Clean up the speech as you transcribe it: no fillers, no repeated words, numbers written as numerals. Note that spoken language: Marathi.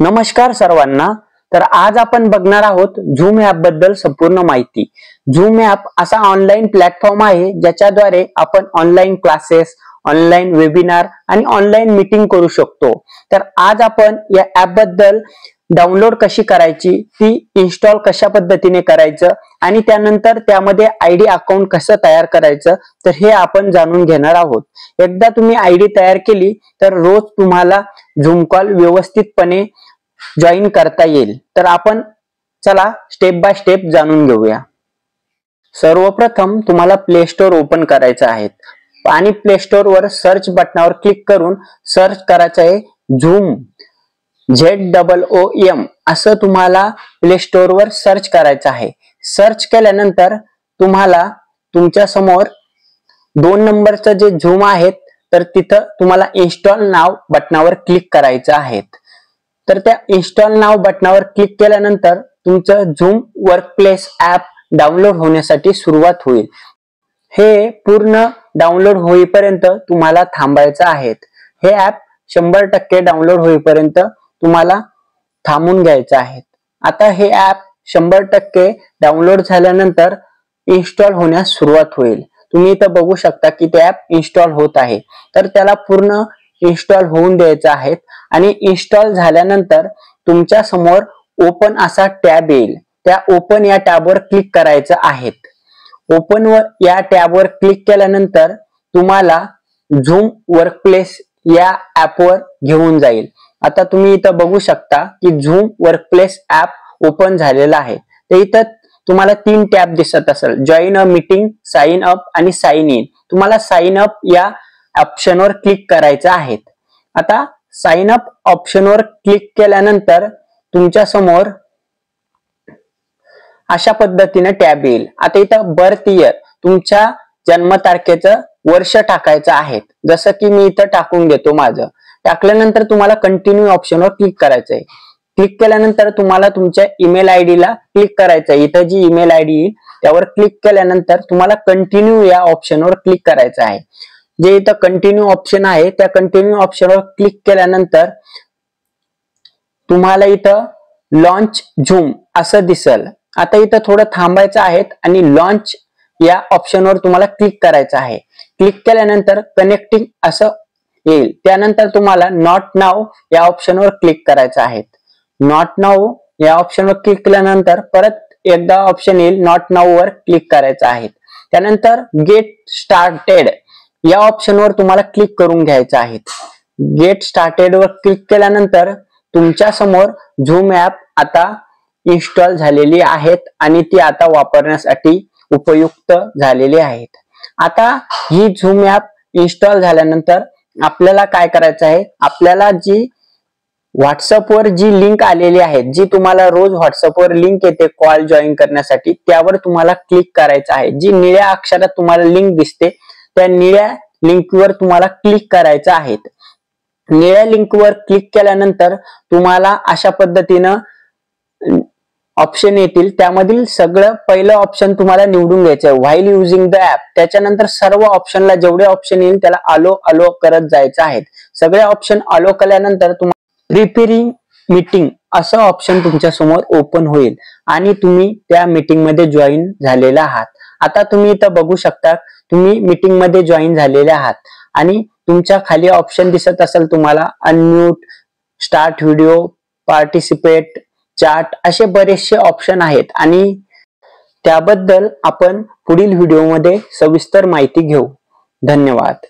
नमस्कार सर्वांना। तर आज आपण बघणार आहोत झूम ॲप बद्दल संपूर्ण माहिती। झूम ॲप असा ऑनलाईन प्लॅटफॉर्म आहे ज्याच्याद्वारे आपण ऑनलाईन क्लासेस, ऑनलाईन वेबिनार आणि ऑनलाईन मीटिंग करू शकतो। तर आज आपण या ॲप बद्दल डाउनलोड कशी करायची, ती इन्स्टॉल कशा पद्धतीने करायचं आणि त्यानंतर त्यामध्ये आयडी अकाउंट कसं तयार करायचं, तर हे आपण जाणून घेणार आहोत। एकदा तुम्ही आयडी तयार केली तर रोज तुम्हाला झूम कॉल व्यवस्थितपणे जॉईन करता येईल। तर आपण चला स्टेप बाय स्टेप जाणून घेऊया। सर्वप्रथम तुम्हाला प्ले स्टोअर ओपन करायचं आहे आणि प्ले स्टोअर वर सर्च बटनावर क्लिक करून सर्च करायचं आहे झूम, ZOOM असं तुम्हाला प्ले स्टोअर वर सर्च करायचं आहे। सर्च केल्यानंतर तुम्हाला तुमच्या समोर 2 नंबरचं जे झूम आहेत तर तिथं तुम्हाला इन्स्टॉल नाव बटनावर क्लिक करायचं आहे। तर त्या इन्स्टॉल नाव बटनावर क्लिक केल्यानंतर तुमचं झूम वर्कप्लेस ॲप डाउनलोड होण्यासाठी सुरुवात होईल। हे पूर्ण डाउनलोड होईपर्यंत तुम्हाला थांबायचं आहे। हे ॲप 100% डाउनलोड होईपर्यंत तुम्हाला थांबून घ्यायचं आहे। आता हे ॲप 100% डाउनलोड झाल्यानंतर इन्स्टॉल होण्यास सुरुवात होईल। तुम्ही इथं बघू शकता की ते ॲप इन्स्टॉल होत आहे। तर त्याला पूर्ण इन्स्टॉल होऊन द्यायचं आहे आणि इन्स्टॉल झाल्यानंतर तुमच्या समोर ओपन असा टॅब येईल। त्या ओपन या टॅबवर क्लिक करायचं आहे। ओपन वर या टॅबवर क्लिक केल्यानंतर तुम्हाला झूम वर्कप्लेस या ॲपवर घेऊन जाईल। आता तुम्ही इथं बघू शकता की झूम वर्कप्लेस ॲप ओपन झालेला आहे। तर इथं तुम्हाला 3 टॅब दिसत असेल, join a meeting, sign up आणि साइन इन। तुम्हाला साइन अप या ऑप्शनवर क्लिक करायचं आहे। आता साइन अप ऑप्शनवर क्लिक केल्यानंतर तुमच्या समोर अशा पद्धतीने टॅब येईल। आता इथं बर्थ इयर, तुमच्या जन्मतारखेचं वर्ष टाकायचं आहे। जसं की मी इथं टाकून घेतो माझं। टाकल्यानंतर तुम्हाला कंटिन्यू ऑप्शनवर क्लिक करायचं आहे। क्लिक केल्यानंतर तुम्हाला तुमच्या ईमेल आयडीला क्लिक करायचं आहे। इथं जी ईमेल आयडी येईल त्यावर क्लिक केल्यानंतर तुम्हाला कंटिन्यू या ऑप्शनवर क्लिक करायचं आहे। जे इथं कंटिन्यू ऑप्शन आहे त्या कंटिन्यू ऑप्शनवर क्लिक केल्यानंतर तुम्हाला इथं लॉन्च झूम असं दिसेल। आता इथं थोडं थांबायचं आहे आणि लॉन्च या ऑप्शनवर तुम्हाला क्लिक करायचं आहे। क्लिक केल्यानंतर कनेक्टिंग असं येईल। त्यानंतर तुम्हाला नॉट नाउ या ऑप्शनवर क्लिक करायचं आहे। नॉट नाउ या ऑप्शनवर क्लिक केल्यानंतर परत एकदा ऑप्शन येईल, नॉट नाउ वर क्लिक करायचं आहे। त्यानंतर गेट स्टार्टेड या ऑप्शनवर तुम्हाला क्लिक करून घ्यायचं आहे। गेट स्टार्टेड वर क्लिक केल्यानंतर तुमच्या समोर झूम ॲप आता इन्स्टॉल झालेली आहेत आणि ती आता वापरण्यासाठी उपयुक्त झालेली आहेत। आता ही झूम ॲप इन्स्टॉल झाल्यानंतर आपल्याला काय करायचं आहे, आपल्याला जी व्हॉट्सअपवर जी लिंक आलेली आहे, जी तुम्हाला रोज व्हॉट्सअपवर लिंक येते कॉल जॉईन करण्यासाठी, त्यावर तुम्हाला क्लिक करायचं आहे। जी निळ्या अक्षरात तुम्हाला लिंक दिसते त्या निळ्या लिंकवर तुम्हाला क्लिक करायचं आहे। निळ्या लिंकवर क्लिक केल्यानंतर तुम्हाला अशा पद्धतीनं ऑप्शन येतील। त्यामधील सगळं पहिलं ऑप्शन तुम्हाला निवडून घ्यायचं आहे, व्हाईल युजिंग द ॲप। त्याच्यानंतर सर्व ऑप्शनला जेवढे ऑप्शन येईल त्याला अलो अलो करत जायचं आहे। सगळे ऑप्शन अलो केल्यानंतर तुम्हाला प्रिपेरिंग मीटिंग असं ऑप्शन तुमच्या समोर ओपन होईल आणि तुम्ही त्या मीटिंग मध्ये जॉईन झालेला आहात। आता तुम्ही इथं बघू शकता तुम्ही मीटिंग मध्ये जॉईन झालेले आहात आणि तुमच्या खाली ऑप्शन दिसत असेल तुम्हाला unmute, start video, participate, chat असे बरेचसे ऑप्शन आहेत आणि त्याबद्दल आपण पुढील व्हिडिओमध्ये सविस्तर माहिती घेऊ। धन्यवाद।